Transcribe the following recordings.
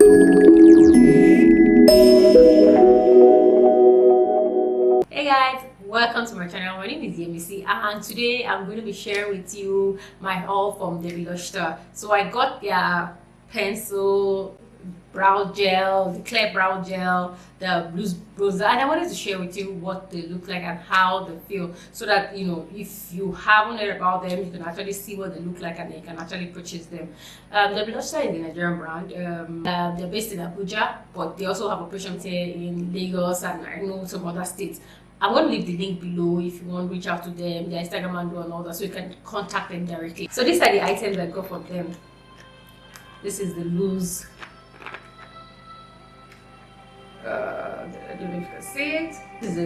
Hey guys, welcome to my channel. My name is Yemisi and today I'm going to be sharing with you my haul from Debbyluster. So I got their pencil, brow gel, the clear brow gel, the blues bronzer, and I wanted to share with you what they look like and how they feel, so that you know, if you haven't heard about them, you can actually see what they look like and then you can actually purchase them. Debbyluster is a Nigerian brand. They're based in Abuja, but they also have operations here in Lagos and I know some other states. I'm going to leave the link below if you want to reach out to them, their Instagram handle and all that, so you can contact them directly. So these are the items I got from them. This is the loose. I don't know if you can see it. This is the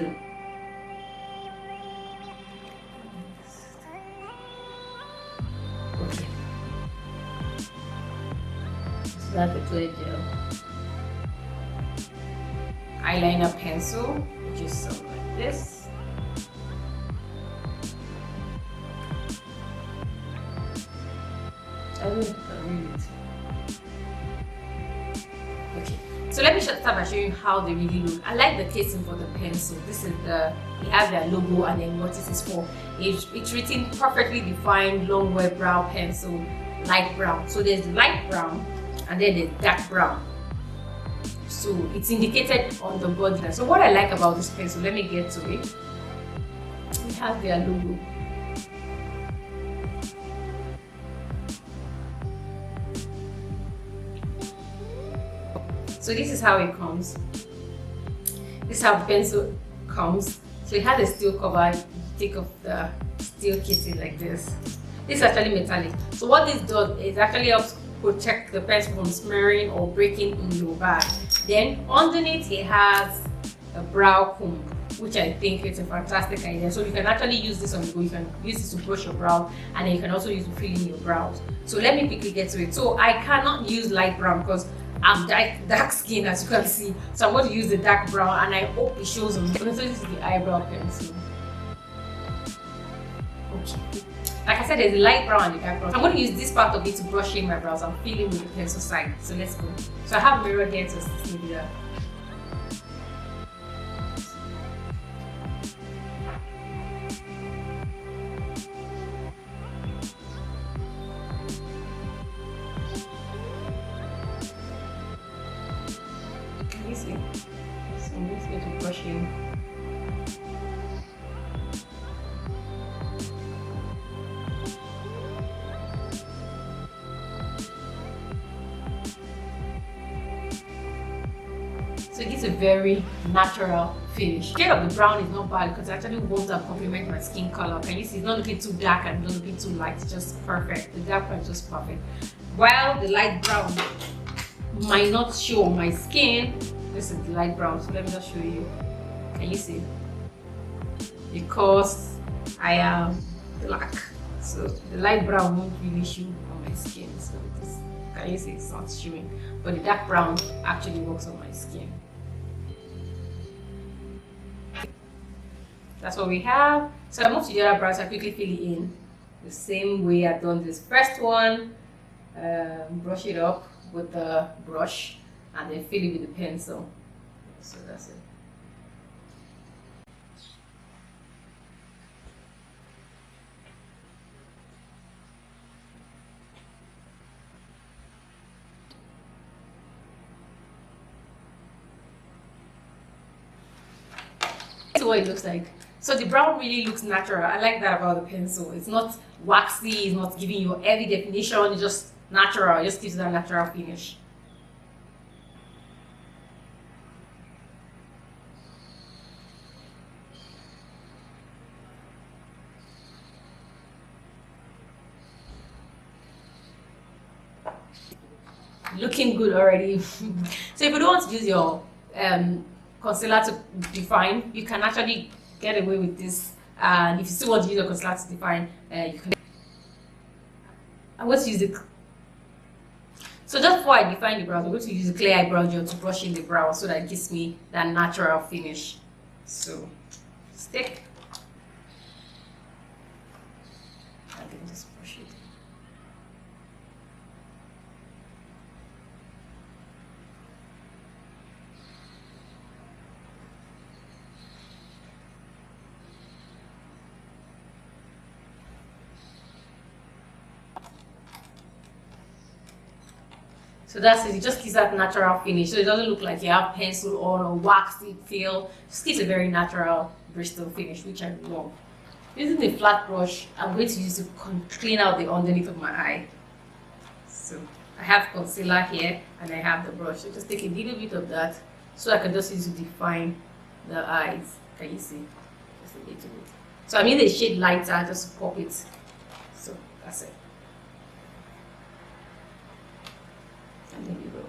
okay. So that's the clear gel. Eyeliner pencil, which is something like this. I don't know if you can read it. Okay, so let me start by showing you how they really look. I like the casing for the pencil. This is the, it has their logo and then what this is for. It's written perfectly defined long wear brow pencil, light brown. So there's light brown and then there's dark brown. So it's indicated on the body. So what I like about this pencil, let me get to it. It has their logo. So this is how it comes. This is how the pencil comes. So it has a steel cover. You take off the steel casing like this. This is actually metallic. So what this does is actually helps protect the pencil from smearing or breaking in your bag. Then underneath it has a brow comb, which I think is a fantastic idea. So you can actually use this on the go. You can use this to brush your brow and then you can also use it to fill in your brows. So let me quickly get to it. So I cannot use light brown because I'm dark skin, as you can see. So I'm going to use the dark brown and I hope it shows on. So this is the eyebrow pencil. Okay. Like I said, there's the light brown and the dark brown. I'm going to use this part of it to brush in my brows. I'm filling with the pencil side. So let's go. So I have a mirror here to see that. Can you see? So I'm just going to brush in. So it gives a very natural finish. The shade of the brown is not bad because it actually wants to complement my skin color. Can you see? It's not looking too dark and not looking too light. It's just perfect. The dark brown is just perfect. While the light brown might not show on my skin, this is the light brown. So let me just show you. Can you see? Because I am black, so the light brown won't really show on my skin. So this, can you see? It's not showing, but the dark brown actually works on my skin. That's what we have. So I move to the other brows. I quickly fill it in the same way I've done this first one. Brush it up with the brush and then fill it with the pencil. So that's it. This is what it looks like. So the brown really looks natural. I like that about the pencil. It's not waxy, it's not giving you heavy definition, it's just natural. It just gives that natural finish. Looking good already. So if you don't want to use your concealer to define, you can actually get away with this. And if you still want to use your concealer to define, you can. I'm going to use it. So just before I define the brows, I'm going to use a clear eyebrow gel to brush in the brow so that it gives me that natural finish. So stick. And then just brush it. So that's it. It just gives that natural finish. So it doesn't look like you have pencil on or waxy feel. Just gives a very natural Bristol finish, which I love. Using the flat brush, I'm going to use to clean out the underneath of my eye. So I have concealer here and I have the brush. So just take a little bit of that so I can just use to define the eyes. Can you see? Just a little bit. So I'm using the shade lighter, just pop it. So that's it. And there you go.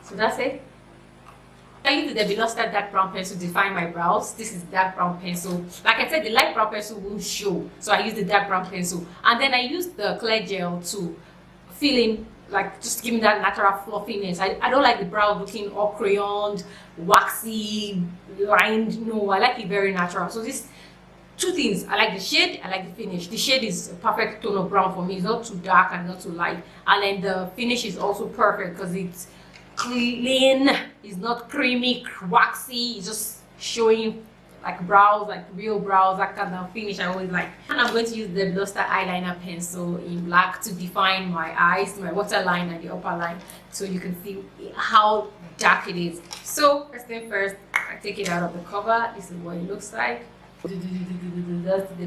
So that's it. I use the Debbyluster dark brown pencil to define my brows. This is dark brown pencil. Like I said, the light brown pencil won't show, so I use the dark brown pencil. And then I use the clear gel to fill in, like just giving that natural fluffiness. I don't like the brow looking all crayoned, waxy, lined. No, I like it very natural. So this two things. I like the shade, I like the finish. The shade is a perfect tone of brown for me. It's not too dark and not too light. And then the finish is also perfect because it's clean, it's not creamy, waxy, it's just showing like brows, like real brows, that kind of finish I always like. And I'm going to use the Debbyluster eyeliner pencil in black to define my eyes, my waterline and the upper line, so you can see how dark it is. So first thing first, I take it out of the cover. This is what it looks like. That's the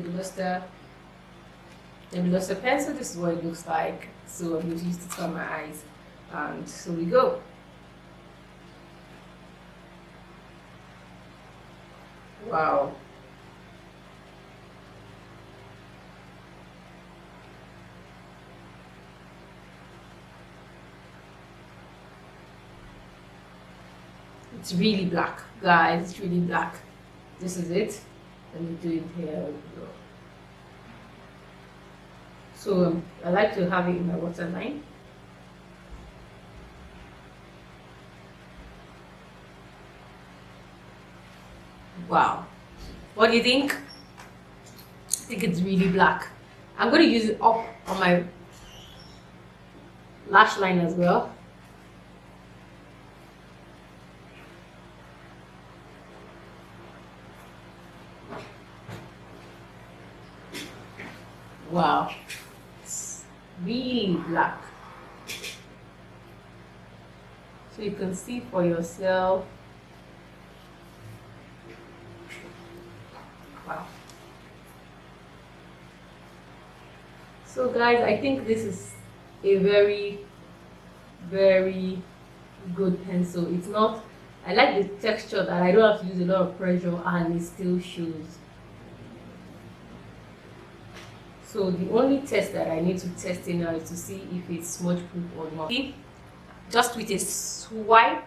Debbyluster pencil. This is what it looks like. So I'm going to use it on my eyes, and so we go. Wow. It's really black, guys. It's really black. This is it. Let me do it here. So I like to have it in my waterline. Wow. What do you think? I think it's really black. I'm going to use it up on my lash line as well. Wow. It's really black. So you can see for yourself. Wow. So guys, I think this is a very good pencil. It's not, I like the texture that I don't have to use a lot of pressure and it still shows. So the only test that I need to test in now is to see if it's smudge proof or not. Just with a swipe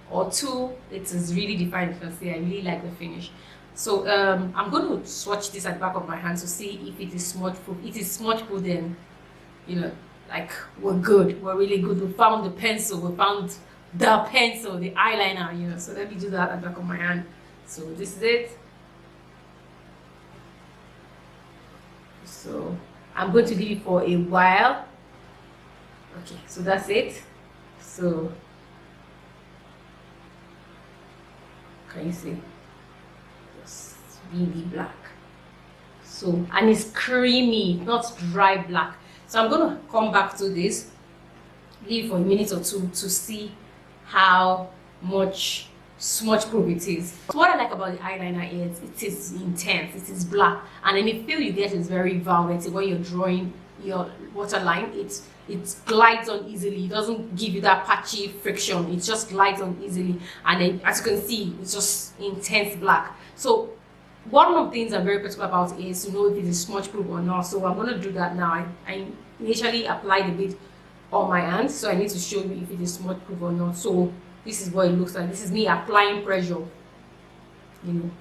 or two, it is really defined. You can see I really like the finish. So I'm going to swatch this at the back of my hand to see if it is smudge proof. It is smudge proof, then, you know, like we're good. We're really good. We found the pencil. We found the pencil, the eyeliner, you know. So let me do that at the back of my hand. So this is it. So I'm going to leave it for a while. Okay, so that's it. So can you see? Really black. So, and it's creamy, not dry black. So I'm going to come back to this, leave for a minute or two to see how much smudge proof it is. What I like about the eyeliner is it is intense, it is black, and then the feel you get is very velvety. When you're drawing your waterline, it glides on easily. It doesn't give you that patchy friction. It just glides on easily, and then as you can see, it's just intense black. So one of the things I'm very particular about is to know if it is smudge proof or not. So I'm going to do that now. I initially applied a bit on my hand, so I need to show you if it is smudge proof or not. So this is what it looks like. This is me applying pressure, you know.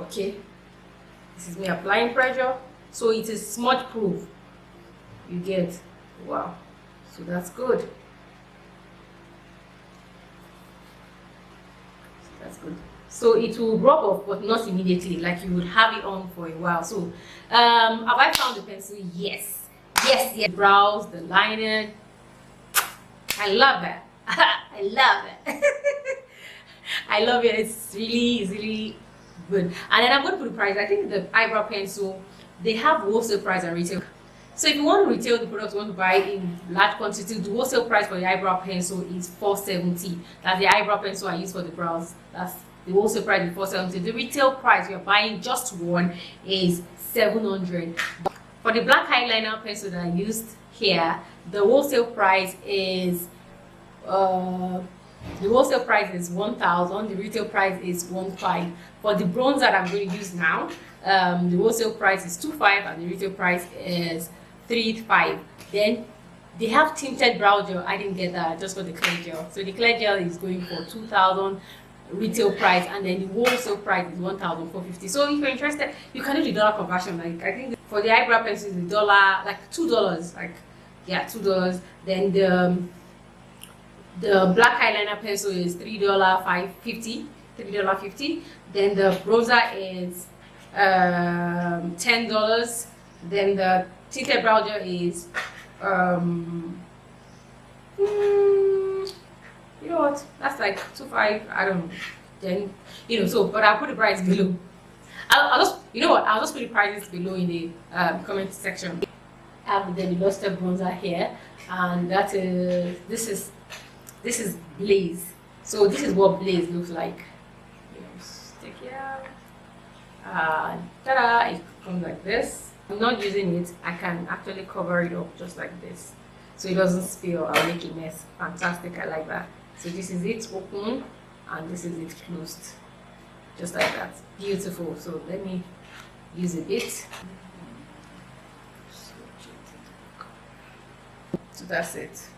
Okay, this is me applying pressure. So it is smudge proof. You get, wow. So that's good. That's good. So it will rub off, but not immediately. Like you would have it on for a while. So have I found the pencil? Yes. Yes, yes. Brows, the liner. I love it. I love it. I love it. It's really good. And then I'm going to put the price. I think the eyebrow pencil, they have wholesale price and retail. So if you want to retail the product, you want to buy in large quantity, the wholesale price for the eyebrow pencil is $470. That's the eyebrow pencil I use for the brows. That's the wholesale price is $470. The retail price you're buying just one is $700. For the black eyeliner pencil that I used here, the wholesale price is $1,000. The retail price is $1,500. For the bronzer that I'm going to use now, the wholesale price is $2,500 and the retail price is $3,500. Then they have tinted brow gel. I didn't get that, just for the clear gel. So the clear gel is going for $2,000 retail price, and then the wholesale price is $1,450. So if you're interested, you can do the dollar conversion. Like I think for the eyebrow pencil is $1, like $2, like yeah, $2. Then the black eyeliner pencil is $3.50. Then the bronzer is $10. Then the tinted brow gel is you know what, that's like $2,500. I don't know. Then so but I'll put the price below. I'll just I'll just put the prices below in the comment section. I have the Debbyluster bronzer here, and that is this is Blaze. So this is what Blaze looks like. Stick it out. Ta-da! It comes like this. I'm not using it. I can actually cover it up just like this, so it doesn't spill. I'll make a mess. Fantastic! I like that. So this is it open, and this is it closed, just like that. Beautiful. So let me use a bit. So that's it.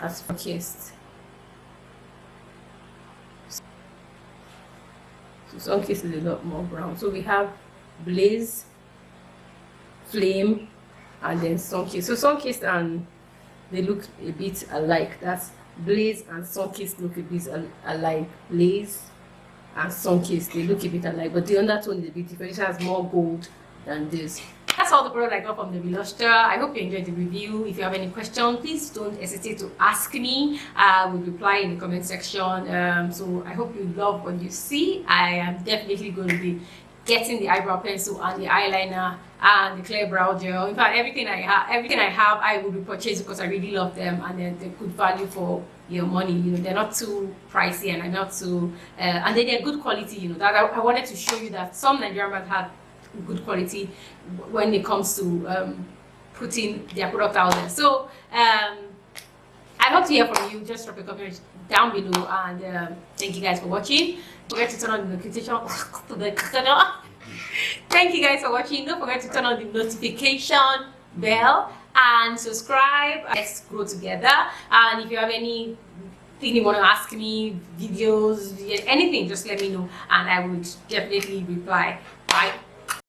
That's focused. So Sunkissed is a lot more brown. So we have Blaze, Flame, and then Sunkissed. So Sunkissed and they look a bit alike. That's Blaze and Sunkissed look a bit alike. Blaze and Sunkissed, they look a bit alike, but the undertone is a bit different. It has more gold than this. That's all the product I got from Debbyluster. I hope you enjoyed the review. If you have any questions, please don't hesitate to ask me. I will reply in the comment section. So I hope you love what you see. I am definitely going to be getting the eyebrow pencil and the eyeliner and the clear brow gel. In fact, everything I have, I will be purchasing because I really love them, and they're good value for your money. They're not too pricey, and they're not too and they're good quality. That I wanted to show you that some Nigerian brands have good quality when it comes to putting their product out there. So I hope to hear from you. Just drop a comment down below, and thank you guys for watching. Don't forget to turn on the notification Thank you guys for watching. Don't forget to turn on the notification bell and subscribe. Let's grow together. And if you have anything you want to ask me, videos, anything, just let me know, and I would definitely reply. Bye.